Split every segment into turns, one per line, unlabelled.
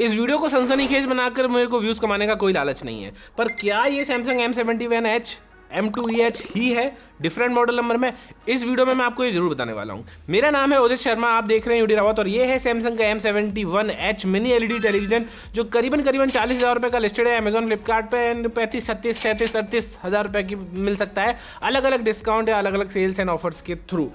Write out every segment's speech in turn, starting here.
इस वीडियो को सनसनीखेज बनाकर मेरे को व्यूज कमाने का कोई लालच नहीं है, पर क्या ये सैमसंग M71H M2EH ही है डिफरेंट मॉडल नंबर में? इस वीडियो में मैं आपको ये जरूर बताने वाला हूँ। मेरा नाम है उदित शर्मा, आप देख रहे हैं यूडी रावत और ये है सैमसंग का M71H मिनी LED टेलीविजन जो करीबन 40,000 रुपये का लिस्टेड है अमेजॉन फ्लिपकार्ट पे एंड 35, 37, 37, 38,000 रुपये की मिल सकता है अलग अलग डिस्काउंट या अलग अलग सेल्स एंड ऑफर्स के थ्रू।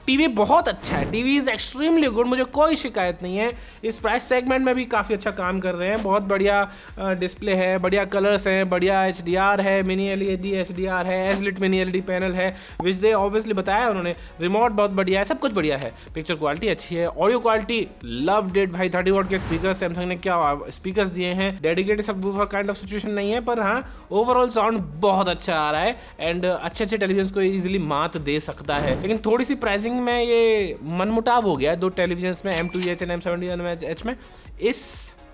टीवी बहुत अच्छा है, टीवी इज़ एक्सट्रीमली गुड, मुझे कोई शिकायत नहीं है। इस प्राइस सेगमेंट में भी काफ़ी अच्छा काम कर रहे हैं, बहुत बढ़िया डिस्प्ले है, बढ़िया कलर्स हैं, बढ़िया HDR है, मिनी LED HDR है, एजलिट मिनी LED पैनल है विच दे ऑब्वियसली बताया उन्होंने। रिमोट बहुत बढ़िया है, सब कुछ बढ़िया है, पिक्चर क्वालिटी अच्छी है, ऑडियो क्वालिटी लव्ड इट भाई। 30 वॉट के स्पीकर सैमसंग ने क्या स्पीकर्स दिए हैं, dedicated subwoofer kind of situation नहीं है, पर हाँ ओवरऑल साउंड बहुत अच्छा आ रहा है एंड अच्छे टेलीविजन को ईजिली मात दे सकता है। लेकिन थोड़ी सी प्राइसिंग में ये मनमुटाव हो गया है दो टेलीविजन्स में, M2EH एंड M71H में। इस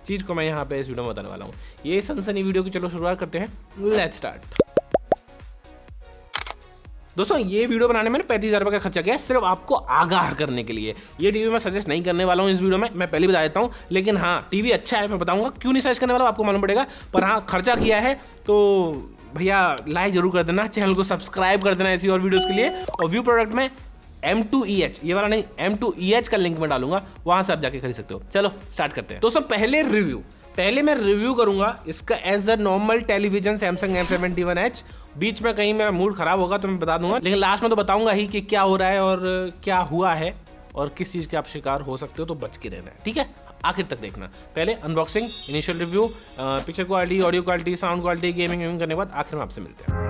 चीज को मैं यहाँ पे इस वीडियो में बताने वाला हूँ। ये सनसनी वीडियो की चलो शुरुआत करते हैं, लेट्स स्टार्ट। दोस्तों ये वीडियो बनाने में 35,000 रुपये का खर्चा किया है सिर्फ आपको आगाह करने के लिए। ये टीवी मैं सजेस्ट नहीं करने वाला हूँ इस वीडियो में, मैं पहले बता देता हूँ। लेकिन हाँ टीवी अच्छा है, मैं बताऊंगा क्यों नहीं सजेस्ट करने वाला आपको मालूम पड़ेगा। पर हाँ खर्चा किया है तो भैया लाइक जरूर कर देना, चैनल को सब्सक्राइब कर देना ऐसी और वीडियोज़ के लिए। और व्यू प्रोडक्ट में M2EH, ये वाला नहीं, M2EH का लिंक मैं डालूंगा, वहां से आप जाके खरीद सकते हो। चलो स्टार्ट करते हैं। दोस्तों पहले मैं रिव्यू करूंगा इसका as a normal television Samsung M71H। बीच में कहीं मेरा मूड खराब होगा तो मैं बता दूंगा, लेकिन लास्ट में तो बताऊंगा ही कि क्या हो रहा है और क्या हुआ है और किस चीज़ के आप शिकार हो सकते हो, तो बच के रहना है, ठीक है? आखिर तक देखना। पहले unboxing, initial review, picture quality, audio quality, sound quality, gaming करने के बाद आखिर में आपसे मिलते हैं।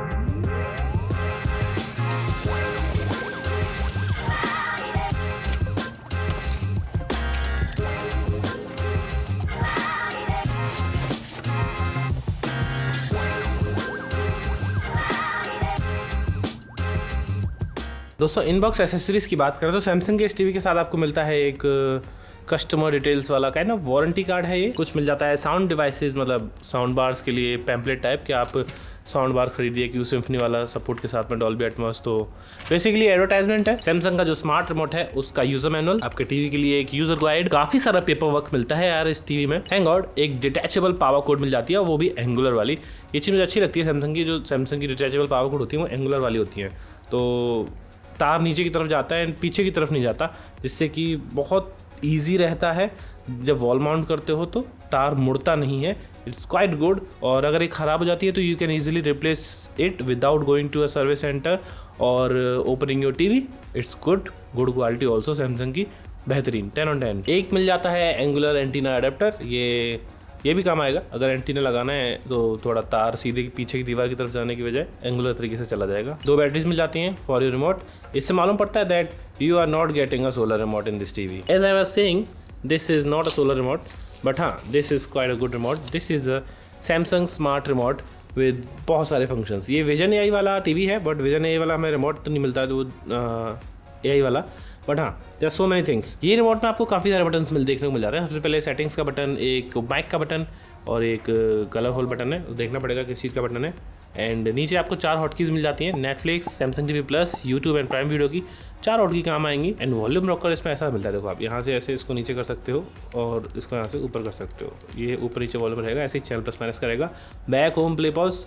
दोस्तों इनबॉक्स एसेसरीज की बात करें तो सैमसंग के इस टीवी के साथ आपको मिलता है एक कस्टमर डिटेल्स वाला का है ना वारंटी कार्ड है। ये कुछ मिल जाता है साउंड डिवाइसेस, मतलब साउंड बार्स के लिए पैम्पलेट टाइप के आप साउंड बार खरीदिए क्यू सिम्फनी वाला सपोर्ट के साथ में डॉल्बी एटमॉस। तो बेसिकली एडवर्टाइजमेंट है। सैमसंग का जो स्मार्ट रिमोट है उसका यूजर मैनुअल, आपके टीवी के लिए एक यूजर गाइड, काफी सारा पेपर वर्क मिलता है यार इस टीवी में। थैंक गॉड एक डिटैचेबल पावर कोड मिल जाती है, वो भी एंगुलर वाली। ये चीज़ मुझे अच्छी लगती है सैमसंग की, जो सैमसंग की डिटैचेबल पावर कोड होती है वो एंगुलर वाली होती है, तो तार नीचे की तरफ जाता है एंड पीछे की तरफ नहीं जाता, जिससे कि बहुत ईजी रहता है। जब वॉल माउंट करते हो तो तार मुड़ता नहीं है, इट्स क्वाइट गुड। और अगर एक ख़राब हो जाती है तो you can easily replace it without going to a service centre और opening your TV. It's good quality also, Samsung की बेहतरीन 10 on 10। एक मिल जाता है एंगुलर एंटीना अडेप्टर, ये भी काम आएगा अगर एंटीना लगाना है तो थोड़ा तार सीधे पीछे की दीवार की तरफ जाने की बजाय एंगुलर तरीके से चला जाएगा। 2 बैटरीज मिल जाती हैं फॉर योर रिमोट। इससे मालूम पड़ता है that you are not getting a solar remote in this TV. As I was saying this is not a solar remote, but हाँ this is quite a good remote. This is a Samsung smart remote with बहुत सारे functions. ये vision AI वाला TV है, but vision AI वाला हमें remote तो नहीं मिलता है, तो AI वाला, बट हाँ देयर सो मेनी थिंग्स। ये रिमोट में आपको काफ़ी सारे बटन्स देखने को मिल जाते हैं। सबसे पहले सेटिंग्स का बटन, एक माइक का बटन और एक कलर होल बटन है, देखना पड़ेगा किस चीज़ का बटन है। एंड नीचे आपको 4 हॉटकीज मिल जाती हैं, Netflix, Samsung TV plus, YouTube and prime video की 4 हॉटकी काम आएंगी। एंड वॉल्यूम रॉकर इसमें ऐसा मिलता है, देखो आप यहाँ से ऐसे इसको नीचे कर सकते हो और इसको यहाँ से ऊपर कर सकते हो, ये ऊपर नीचे वॉल्यूम रहेगा, ऐसे ही चैनल प्लस माइनस करेगा। Back, home, play, pause,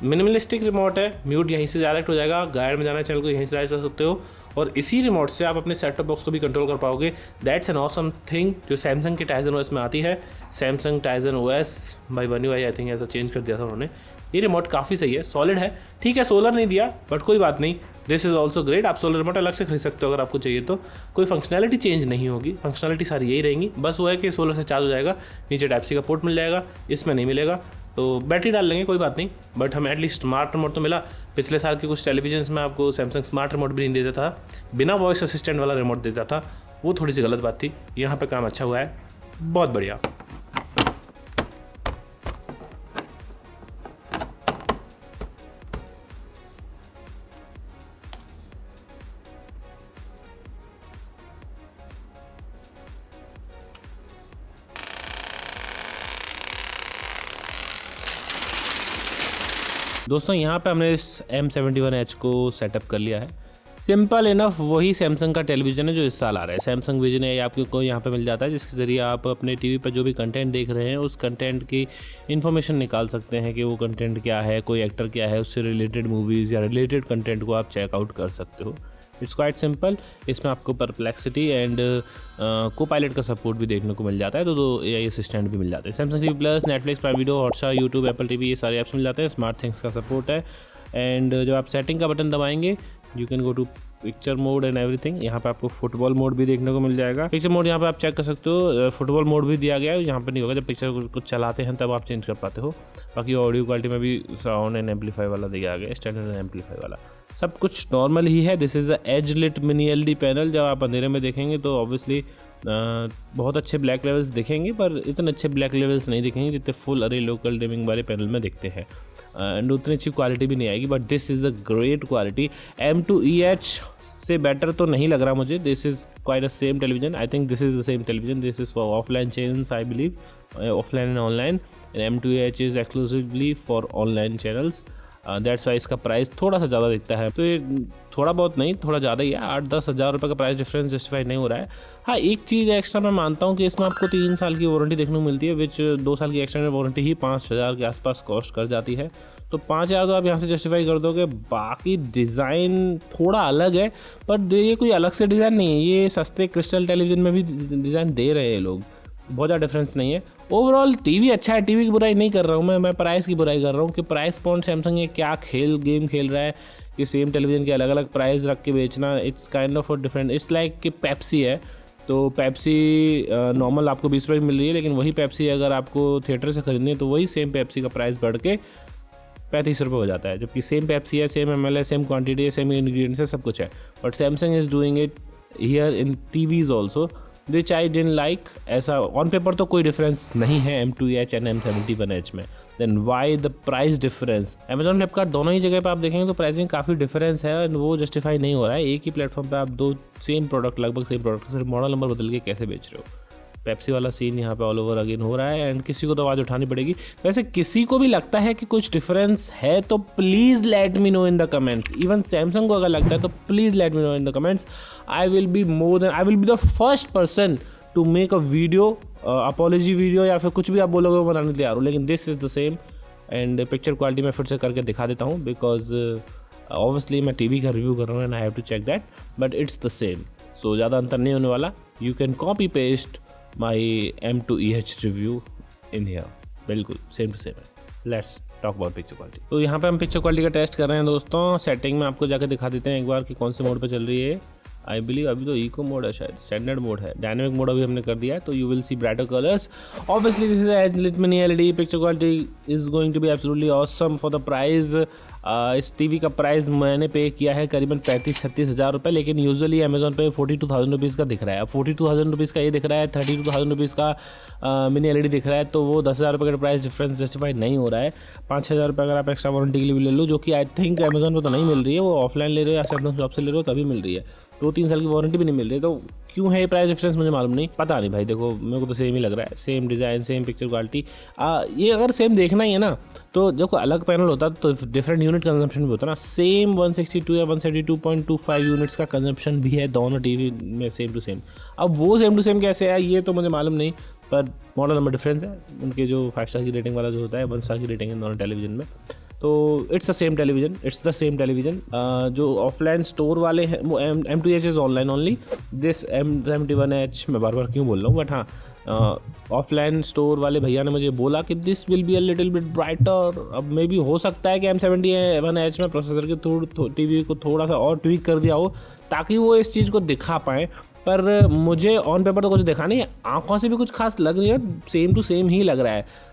minimalistic remote है। म्यूट यहीं से डायरेक्ट हो जाएगा, गाइड में जाना है चैनल को यहीं से डायरेक्ट कर सकते हो और इसी रिमोट से आप अपने सेट टॉप बॉक्स को भी कंट्रोल कर पाओगे। दैट्स एन ऑसम थिंग जो सैमसंग के टाइजन OS में आती है। Samsung Tizen OS by one UI I think ऐसा चेंज कर दिया था उन्होंने। ये रिमोट काफ़ी सही है, सॉलिड है, ठीक है सोलर नहीं दिया बट कोई बात नहीं, दिस इज़ ऑल्सो ग्रेट। आप सोलर रिमोट अलग से खरीद सकते हो अगर आपको चाहिए तो। कोई फंक्शनैलिटी चेंज नहीं होगी, फंक्शनैलिटी सारी यही रहेंगी, बस वो है कि सोलर से चार्ज हो जाएगा, नीचे टाइप C का पोर्ट मिल जाएगा, इसमें नहीं मिलेगा, तो बैटरी डाल लेंगे कोई बात नहीं, बट हमें एटलीस्ट स्मार्ट रिमोट तो मिला। पिछले साल के कुछ टेलीविजन में आपको सैमसंग स्मार्ट रिमोट भी नहीं देता था, बिना वॉइस असिस्टेंट वाला रिमोट देता था, वो थोड़ी सी गलत बात थी। यहाँ पे काम अच्छा हुआ है, बहुत बढ़िया। दोस्तों यहाँ पे हमने इस M71H को सेटअप कर लिया है। सिंपल इनफ वही सैमसंग का टेलीविज़न है जो इस साल आ रहा है। सैमसंग विजन है आपको यहाँ पे मिल जाता है, जिसके ज़रिए आप अपने टीवी पर जो भी कंटेंट देख रहे हैं उस कंटेंट की इन्फॉर्मेशन निकाल सकते हैं कि वो कंटेंट क्या है, कोई एक्टर क्या है, उससे रिलेटेड मूवीज़ या रिलेटेड कंटेंट को आप चेकआउट कर सकते हो। It's quite simple. इसमें आपको परप्लेक्सिटी एंड को पायलट का सपोर्ट भी देखने को मिल जाता है, तो दो AI असिस्टेंट भी मिल जाते हैं। Samsung TV plus, Netflix, Prime Video, Hotstar, YouTube, Apple TV, ये सारे ऐप्स मिल जाते हैं। स्मार्ट थिंग्स का सपोर्ट है। एंड जब आप सेटिंग का बटन दबाएंगे you can go to picture mode and everything. यहाँ पे आपको फुटबॉल मोड भी देखने को मिल जाएगा। पिक्चर मोड यहाँ पे आप चेक कर सकते हो, फुटबॉल मोड भी दिया गया है। यहाँ पे नहीं होगा, जब पिक्चर को चलाते हैं तब आप चेंज कर पाते हो। बाकी ऑडियो क्वालिटी में भी साउंड एंड एम्पलीफाई वाला दिया गया है, स्टैंडर्ड एम्पलीफाई वाला, सब कुछ नॉर्मल ही है। This is a edge lit mini LED panel. जब आप अंधेरे में देखेंगे तो ऑब्वियसली बहुत अच्छे ब्लैक लेवल्स दिखेंगे, पर इतने अच्छे ब्लैक लेवल्स नहीं दिखेंगे जितने फुल अरे लोकल डिमिंग वाले पैनल में दिखते हैं। एंड उतनी अच्छी क्वालिटी भी नहीं आएगी, but this is a great quality. M2EH से बेटर तो नहीं लग रहा मुझे। This is quite a same television. I think this is the same television. This is for offline channels I believe, offline and online. And M2EH is exclusively for online channels. That's why इसका price थोड़ा सा ज़्यादा दिखता है। तो ये थोड़ा बहुत नहीं, थोड़ा ज़्यादा ही है। 8-10 हज़ार रुपये का प्राइस डिफरेंस जस्टिफाई नहीं हो रहा है। हाँ, एक चीज़ एक्स्ट्रा मैं मानता हूँ कि इसमें आपको 3 साल की वारंटी देखने को मिलती है, विच 2 साल की एक्सटेंडेड वारंटी ही 5,000 के आसपास कॉस्ट कर जाती है। तो 5,000 तो आप यहाँ से जस्टिफाई कर दोगे। बाकी डिज़ाइन थोड़ा अलग है, पर ये कोई अलग से डिज़ाइन नहीं है। ये सस्ते क्रिस्टल टेलीविज़न में भी डिज़ाइन दे रहे हैं लोग, बहुत ज़्यादा डिफरेंस नहीं है। ओवरऑल टीवी अच्छा है, टीवी की बुराई नहीं कर रहा हूँ मैं प्राइस की बुराई कर रहा हूँ कि प्राइस पॉइंट सैमसंग ये क्या गेम खेल रहा है कि सेम टेलीविज़न के अलग अलग प्राइस रख के बेचना। It's kind of different. It's like कि पेप्सी है, तो पेप्सी नॉर्मल आपको 20 रुपये मिल रही है, लेकिन वही पेप्सी अगर आपको थिएटर से खरीदनी है तो वही सेम पेप्सी का प्राइस बढ़ के 35 रुपये हो जाता है। जबकि सेम पेप्सी है, सेम ML है, सेम क्वान्टिटी है, सेम इंग्रीडियंट्स है, सब कुछ है। But Samsung is doing it here in TVs also, which I didn't like. ऐसा ऑन पेपर तो कोई डिफरेंस नहीं है M2EH एंड M71H में। Then why the price difference? Amazon, Flipkart दोनों ही जगह पे आप देखेंगे तो प्राइसिंग काफ़ी डिफरेंस है, एंड वो जस्टिफाई नहीं हो रहा है। एक ही प्लेटफॉर्म पे आप दो सेम प्रोडक्ट, लगभग सेम प्रोडक्ट, सिर्फ मॉडल नंबर बदल के कैसे बेच रहे हो? पेप्सी वाला सीन यहाँ पे ऑल ओवर अगेन हो रहा है, एंड किसी को तो आवाज़ उठानी पड़ेगी। वैसे किसी को भी लगता है कि कुछ डिफरेंस है तो please let me know in the comments. Even Samsung को अगर लगता है तो please let me know in the comments. I will be the first person to make a video, apology video या फिर कुछ भी आप बोलोगे वो बनाने तैयार हो। लेकिन this is the same. And picture quality मैं फिर से करके दिखा देता हूँ, बिकॉज ऑब्वियसली मैं TV का रिव्यू कर रहा हूँ and I have to check that, but it's the same. So ज़्यादा अंतर नहीं होने वाला। You can copy paste my M2EH review in here, बिल्कुल सेम टू सेम है। Let's talk about picture quality. तो यहाँ पे हम पिक्चर क्वालिटी का टेस्ट कर रहे हैं दोस्तों। सेटिंग में आपको जाकर दिखा देते हैं एक बार कि कौन से मोड पे चल रही है। आई बिलीव अभी तो इको मोड है, शायद स्टैंडर्ड मोड है। डायनेमिक मोड अभी हमने कर दिया है, तो you will see brighter colours. Obviously this is edge lit mini LED। Picture quality is going to be absolutely awesome for the price. इस TV का प्राइस मैंने पे किया है करीबन 35-36 हज़ार रुपये, लेकिन यूजुअली अमेजोन पे 42,000 रुपीज़ का दिख रहा है। अब 42,000 रुपीज़ का ये दिख रहा है, 32,000 रुपीज़ का मिनी LED दिख रहा है, तो वो 10,000 रुपये का प्राइस डिफरेंस जस्टिफाई नहीं हो रहा है। 5,000 रुपये अगर आप एक्स्ट्रा वारंटी के लिए ले लो, जो कि आई थिंक अमेजोन पर तो नहीं मिल रही है, वो ऑफलाइन ले रहे हो या सैमसंग शॉप से ले रहे हो तभी मिल रही है। 2-3 साल की वारंटी भी नहीं मिल रही है, तो क्यों है ये प्राइस डिफरेंस मुझे मालूम नहीं, पता नहीं भाई। देखो मेरे को तो सेम ही लग रहा है, same design, same picture quality. ये अगर सेम देखना ही है ना, तो देखो अलग पैनल होता तो डिफरेंट यूनिट कंजम्पशन भी होता ना। सेम 162 या 172.25 यूनिट्स का कंजम्पशन भी है दोनों TV में सेम टू सेम। अब वो सेम टू सेम कैसे है ये तो मुझे मालूम नहीं, पर मॉडल नंबर डिफरेंस है उनके। जो 5 स्टार की रेटिंग वाला जो होता है, 1 स्टार की रेटिंग है दोनों टेलीविजन में। तो इट्स द सेम टेलीविजन। जो ऑफलाइन स्टोर वाले हैं वो M2EH is online only. This M71H मैं बार बार क्यों बोल रहा हूँ, बट हाँ ऑफलाइन स्टोर वाले भैया ने मुझे बोला कि this will be a little bit brighter. अब मे भी हो सकता है कि M71H में प्रोसेसर के TV को थोड़ा सा और ट्वीक कर दिया हो ताकि वो इस चीज़ को दिखा पाएँ, पर मुझे ऑन पेपर तो कुछ दिखा नहीं है, आँखों से भी कुछ खास लग नहीं है, सेम टू सेम ही लग रहा है।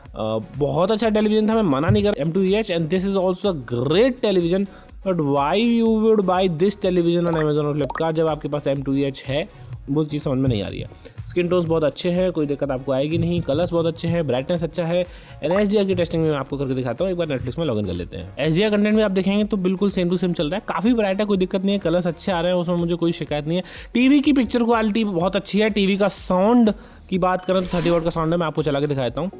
बहुत अच्छा टेलीविज़न था, मैं मना नहीं कर M2EH, and this is also a great television. But why you would buy this television on Amazon और फ्लिपकार्ट जब आपके पास M2EH है, वो चीज़ समझ में नहीं आ रही है। स्किन टोन्स बहुत अच्छे हैं, कोई दिक्कत आपको आएगी नहीं। कलर्स बहुत अच्छे हैं, ब्राइटनेस अच्छा है। एंड HDR की टेस्टिंग में मैं आपको करके दिखाता हूँ। एक बार नेटफ्लिक्स में लॉगिन कर लेते हैं। HDR कंटेंट में आप देखेंगे तो बिल्कुल सेम टू सेम चल रहा है, काफ़ी ब्राइट है, कोई दिक्कत नहीं है। कलर्स अच्छे आ रहे हैं, उसमें मुझे कोई शिकायत नहीं है। TV की पिक्चर क्वालिटी बहुत अच्छी है। TV का साउंड की बात करें तो 30 वाट का साउंड है, मैं आपको चला के दिखाता हूँ।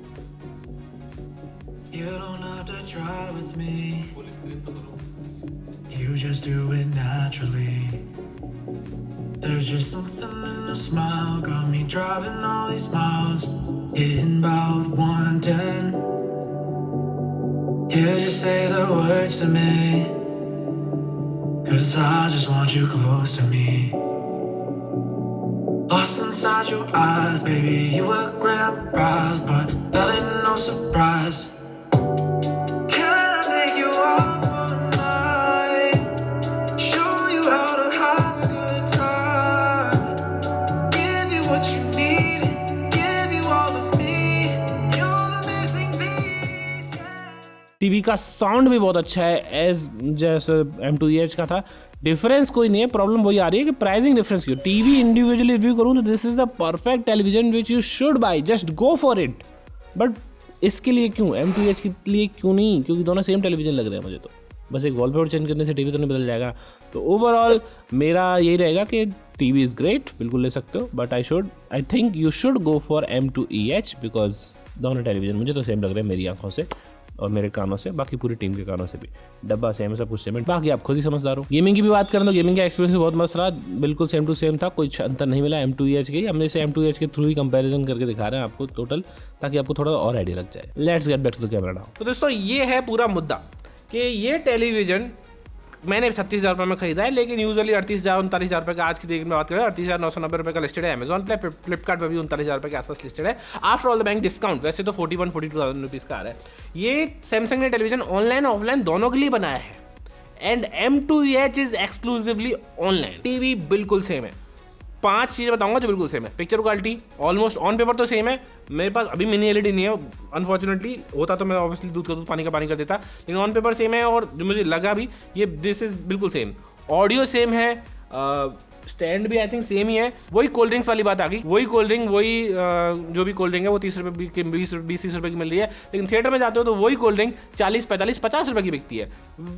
just do it naturally. There's just something in your smile, got me driving all these miles, hitting about 110. Yeah, just say the words to me, 'cause I just want you close to me. Lost inside your eyes, baby, you were grand prize, but that ain't no surprise. Can I take you out for a night? Show you how to have a good time. Give you what you need, give you all of me. You're the missing piece, yeah.
TV का sound भी बहुत अच्छा है as जैसे M2EH का था। Difference कोई नहीं है, प्रॉब्लम वही आ रही है कि प्राइसिंग डिफरेंस क्यों। टीवी इंडिविजुअली रिव्यू करूँ तो this is the perfect television which you should by, just go for it. But इसके लिए क्यों, M2EH के लिए क्यों नहीं? क्योंकि दोनों सेम टेलीविजन लग रहे हैं मुझे तो। बस एक वॉलपेपर चेंज करने से टीवी तो नहीं बदल जाएगा। तो ओवरऑल मेरा यही रहेगा कि टीवी इज़ ग्रेट, बिल्कुल ले सकते हो, but I think you should go for M2EH because दोनों टेलीविजन मुझे तो सेम लग रहे हैं मेरी आंखों से और मेरे कानों से, बाकी पूरी टीम के कानों से भी। डब्बा सेम है, सब कुछ सेम है, बाकी आप खुद ही समझदार हो। गेमिंग की भी बात करें तो गेमिंग का एक्सपीरियंस बहुत मस्त रहा, बिल्कुल सेम टू सेम था, कोई अंतर नहीं मिला M2EH की। हमने इसे M2EH के थ्रू ही कंपैरिजन करके दिखा रहे हैं आपको टोटल, ताकि आपको थोड़ा और आइडिया लग जाए। Let's get back to the camera now. तो दोस्तों ये है पूरा मुद्दा कि ये टेलीविजन मैंने 36,000 रुपये में खरीदा है, लेकिन यूजुअली 38,000 39,000 रुपये का आज की डेट में बात करें 38,990 रुपये का लिस्टेड है अमेजॉन पे, फ्लिपकार्ट पर भी 39,000 रुपये के आसपास लिस्टेड है after all the bank discount. वैसे तो 41-42,000 रुपीज़ का आ रहा है। ये सैमसंग ने टेलीविजन ऑनलाइन ऑफलाइन दोनों के लिए बनाया है and M2EH is exclusively online. TV बिल्कुल सेम है, 5 चीज़ें बताऊंगा जो बिल्कुल सेम है। Picture quality almost on paper तो सेम है, मेरे पास अभी मिनी LED नहीं है अनफॉर्चुनेटली, होता तो मैं ऑब्वियसली दूध का दूध पानी का पानी कर देता, लेकिन ऑन पेपर सेम है और जो मुझे लगा भी ये दिस इज बिल्कुल सेम। ऑडियो सेम है, स्टैंड भी आई थिंक सेम ही है। वही कोल्ड ड्रिंक्स वाली बात आ गई, वही कोल्ड ड्रिंक वही जो भी कोल्ड ड्रिंक है वो 30 रुपये की 20-30 रुपये की मिल रही है, लेकिन थिएटर में जाते हो तो वही कोल्ड ड्रिंक 40-45-50 रुपये की बिकती है,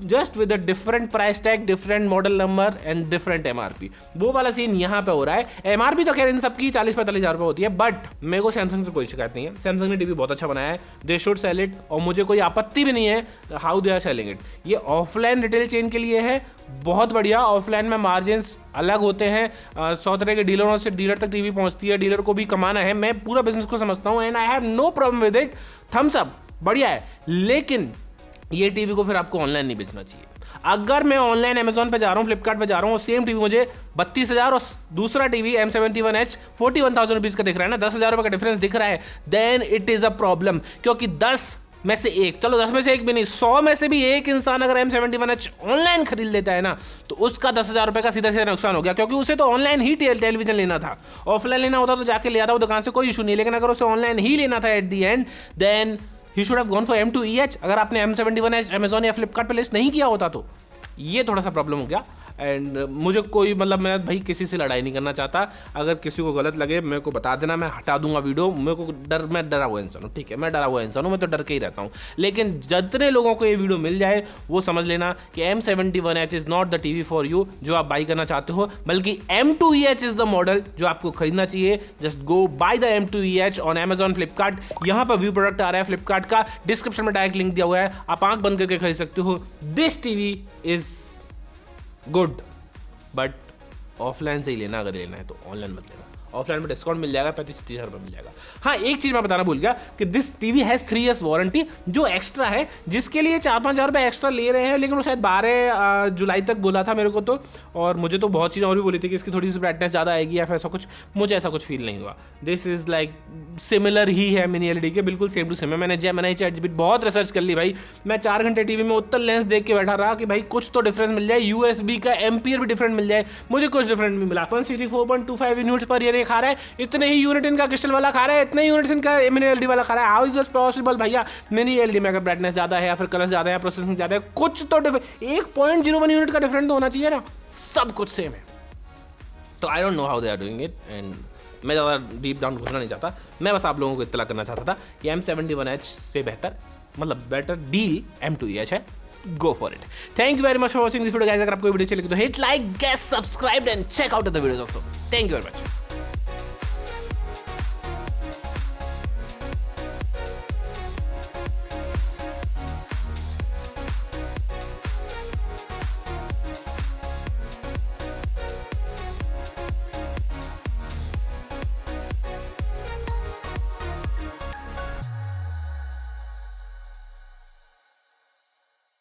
just with a different price tag, different model number and different MRP। वो वाला सीन यहाँ पे हो रहा है। MRP तो खैर इन सबकी 40-45,000 रुपये होती है, बट मेरे को सैमसंग से कोई शिकायत नहीं है। सैमसंग ने टीवी बहुत अच्छा बनाया है, दे शुड सेल इट, और मुझे कोई आपत्ति भी नहीं है how they are selling it. ये ऑफलाइन रिटेल चेन के लिए है, बहुत बढ़िया। ऑफलाइन में मार्जिन्स अलग होते हैं, 100 तरह के डीलरों से डीलर तक टीवी पहुंचती है, डीलर को भी कमाना है। मैं पूरा बिजनेस को समझता हूं and I have no problem with it, thumbs up, बढ़िया है। लेकिन ये टीवी को फिर आपको ऑनलाइन नहीं बेचना चाहिए। अगर मैं ऑनलाइन अमेजॉन पे जा रहा हूँ, फ्लिपकार्ट पे जा रहा हूँ, सेम टीवी मुझे 32,000 और दूसरा टीवी M71H 41,000 रुपीज़ का दिख रहा है ना, 10,000 रुपये का डिफरेंस दिख रहा है, then it is a problem. क्योंकि 10 में से एक, चलो 10 में से एक भी नहीं, 100 में से भी एक इंसान अगर M71H ऑनलाइन खरीद लेता है ना, तो उसका 10,000 रुपये का सीधा सीधा नुकसान हो गया, क्योंकि उसे तो ऑनलाइन ही टेलीविजन लेना था। ऑफलाइन लेना होता तो जाके ले आता वो दुकान से, कोई इशू नहीं, लेकिन अगर उसे ऑनलाइन ही लेना था at the end, then he should have gone for M2EH। अगर आपने M71H अमेजॉन या फ्लिपकार्ट पे लिस्ट नहीं किया होता तो ये थोड़ा सा प्रॉब्लम हो गया। एंड मुझे कोई मतलब, मैं भाई किसी से लड़ाई नहीं करना चाहता। अगर किसी को गलत लगे मेरे को बता देना, मैं हटा दूंगा वीडियो। मेरे को मैं डरा हुआ इंसान हूँ, ठीक है, मैं डरा हुआ इंसान हूँ, मैं तो डर के ही रहता हूँ। लेकिन जितने लोगों को ये वीडियो मिल जाए वो समझ लेना कि M71H is not the TV for you जो आप बाई करना चाहते हो, बल्कि M2EH इज़ द मॉडल जो आपको खरीदना चाहिए। Just go by the M2EH on Amazon, Flipkart. यहाँ पर व्यू प्रोडक्ट आ रहा है फ्लिपकार्ट का, डिस्क्रिप्शन में डायरेक्ट लिंक दिया हुआ है, आप आंख बंद करके खरीद सकते हो। This TV is good, but offline से ही लेना, अगर लेना है तो ऑनलाइन मत लेना। ऑफलाइन में डिस्काउंट मिल जाएगा, 35-30 रुपये मिल जाएगा। हाँ, एक चीज़ मैं बताना भूल गया कि this TV has 3 years warranty जो एक्स्ट्रा है, जिसके लिए 4-5 हज़ार रुपये एक्स्ट्रा ले रहे हैं, लेकिन वो शायद 12 जुलाई तक बोला था मेरे को तो, और मुझे तो बहुत चीज़ें और भी बोली थी कि इसकी थोड़ी सी ब्राइटनेस ज़्यादा आएगी या फिर ऐसा कुछ। मुझे ऐसा कुछ फील नहीं हुआ। दिस इज़ लाइक सिमिलर ही है मिनी LED के, बिल्कुल सेम टू सेम है। मैंने ChatGPT बहुत रिसर्च कर ली भाई, मैं 4 घंटे टीवी में उत्तर लेंस देख के बैठा रहा कि भाई कुछ तो डिफरेंस मिल जाए, USB का एम्पियर भी डिफरेंट मिल जाए, मुझे कुछ डिफरेंट नहीं मिला। 164.25 यूनिट्स पर ईयर खा रहा है, इतने ही यूनिट इनका क्रिस्टल वाला खा रहा है, इतने ही यूनिट्स इनका मिनी LED वाला खा रहा है। हाउ इज दिस पॉसिबल भैया? मिनी LED में अगर ब्राइटनेस ज़्यादा है या फिर कलर ज़्यादा है, प्रोसेसिंग ज़्यादा है, कुछ तो 1.01 यूनिट का डिफरेंस तो होना चाहिए ना, सब कुछ सेम है। तो I don't know how they are doing it, and मैं ज़्यादा डीप डाउन घुसना नहीं चाहता। मैं बस आप लोगों को इत्तला करना चाहता था कि M71H से बेहतर, मतलब बेटर डील M2EH है। Go for it. Thank you very much for watching this video guys. अगर आपको वीडियो अच्छी लगी तो hit like, get subscribed and check out the videos also. Thank you very much.